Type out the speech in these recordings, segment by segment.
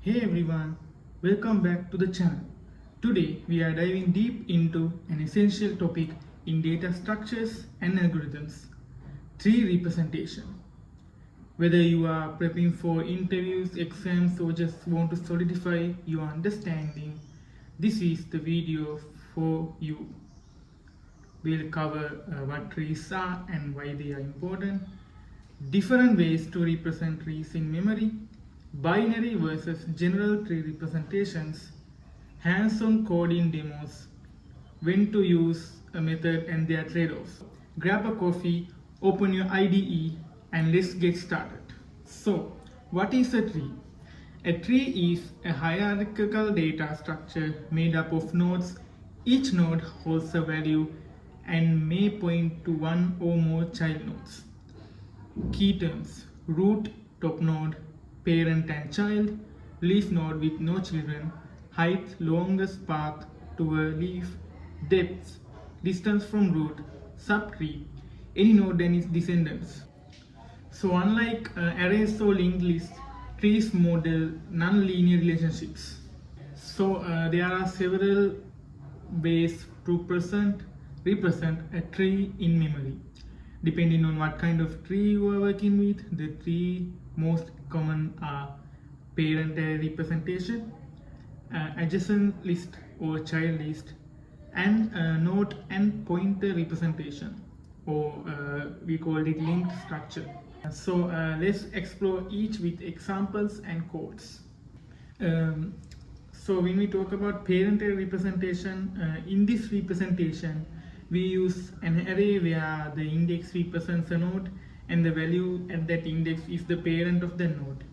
Hey everyone, welcome back to the channel. Today we are diving deep into an essential topic in data structures and algorithms, tree representation. Whether you are prepping for interviews, exams, or just want to solidify your understanding, this is the video for you. We'll cover what trees are and why they are important, different ways to represent trees in memory, binary versus general tree representations, hands-on coding demos, when to use a method and their trade-offs. Grab a coffee, open your IDE, and let's get started. So, what is a tree? A tree is a hierarchical data structure made up of nodes. Each node holds a value and may point to one or more child nodes. Key terms: root, top node, parent and child, leaf node with no children, height, longest path to a leaf, depth, distance from root, subtree, any node and its descendants. So unlike arrays or linked lists, trees model non-linear relationships. So there are several ways to represent a tree in memory. Depending on what kind of tree you are working with, the three most common are parent array representation, adjacent list or child list, and node and pointer representation, or we call it linked structure. So let's explore each with examples and codes. So when we talk about parent array representation, in this representation we use an array where the index represents a node and the value at that index is the parent of the node.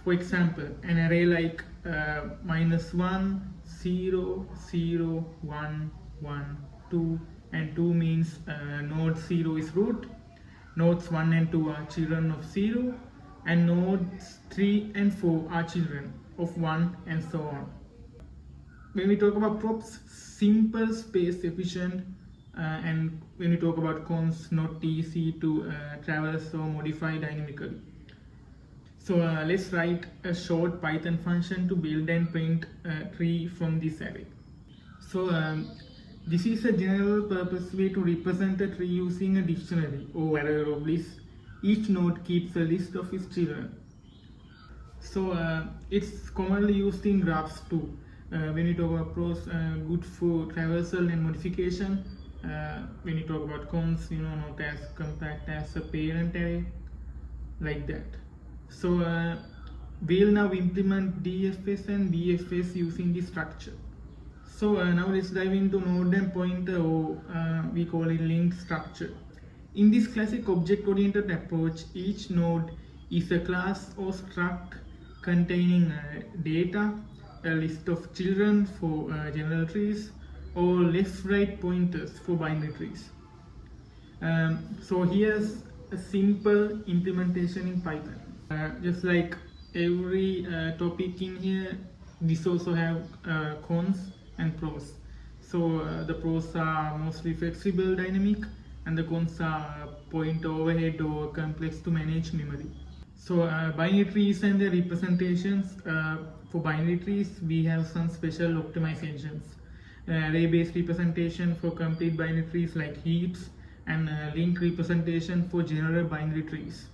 For example, an array like -1, 0, 0, 1, 1, 2, and 2 means node 0 is root, nodes 1 and 2 are children of 0, and nodes 3 and 4 are children of 1, and so on. When we talk about props, simple, space efficient, and when we talk about cons, not easy to traverse or modify dynamically. So let's write a short Python function to build and print a tree from this array. So this is a general purpose way to represent a tree using a dictionary or array of lists. Each node keeps a list of its children. So it's commonly used in graphs too. When you talk about pros, good for traversal and modification. When you talk about cons, not as compact as a parent array, like that. So we'll now implement DFS and BFS using this structure. So now let's dive into node and pointer, or we call it linked structure. In this classic object-oriented approach, each node is a class or struct containing data, a list of children for general trees, or left-right pointers for binary trees. So here's a simple implementation in Python. Just like every topic in here, this also have cons and pros. So the pros are mostly flexible, dynamic, and the cons are point overhead or complex to manage memory. So binary trees and their representations. For binary trees, we have some special optimizations. Array-based representation for complete binary trees like heaps, and link representation for general binary trees.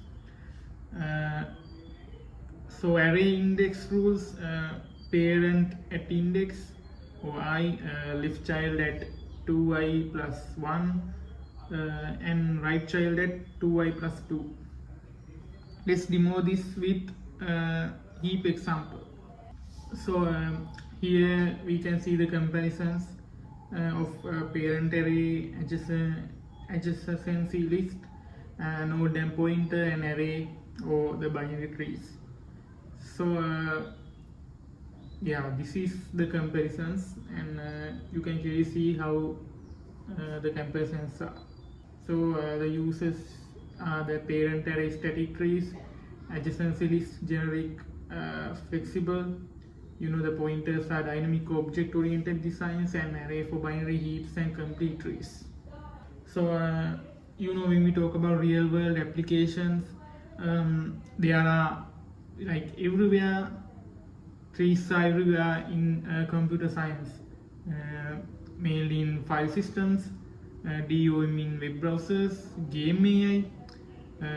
So array index rules, parent at index or I, left child at 2i plus 1, and right child at 2i plus 2. Let's demo this with heap example. So here we can see the comparisons of parent array, adjacency list, node and pointer, and array, or the binary trees. So yeah, this is the comparisons, and you can clearly see how the comparisons are. So the uses are the parent array static trees, adjacency list generic, flexible. The pointers are dynamic object oriented designs, and array for binary heaps and complete trees. So when we talk about real world applications, there are, like everywhere, trees are everywhere in computer science, mainly in file systems, DOM in web browsers, game AI,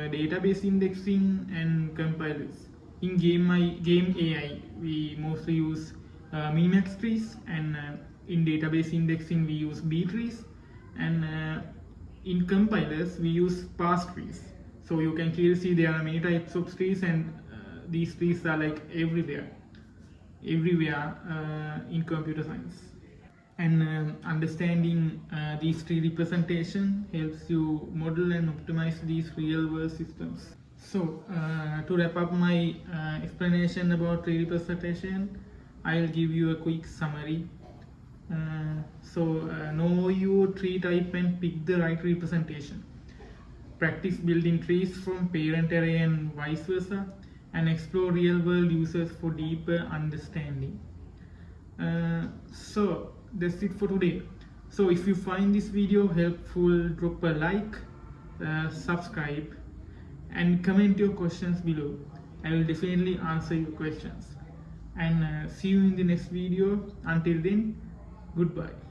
database indexing, and compilers. In game AI, we mostly use Minimax trees, and in database indexing, we use B trees, and in compilers, we use parse trees. So you can clearly see there are many types of trees, and these trees are like everywhere in computer science. And understanding these tree representation helps you model and optimize these real world systems. So to wrap up my explanation about tree representation, I'll give you a quick summary. Know your tree type and pick the right representation. Practice building trees from parent array and vice versa, and explore real world uses for deeper understanding. So that's it for today. So if you find this video helpful, drop a like, subscribe, and comment your questions below. I will definitely answer your questions. And see you in the next video. Until then, goodbye.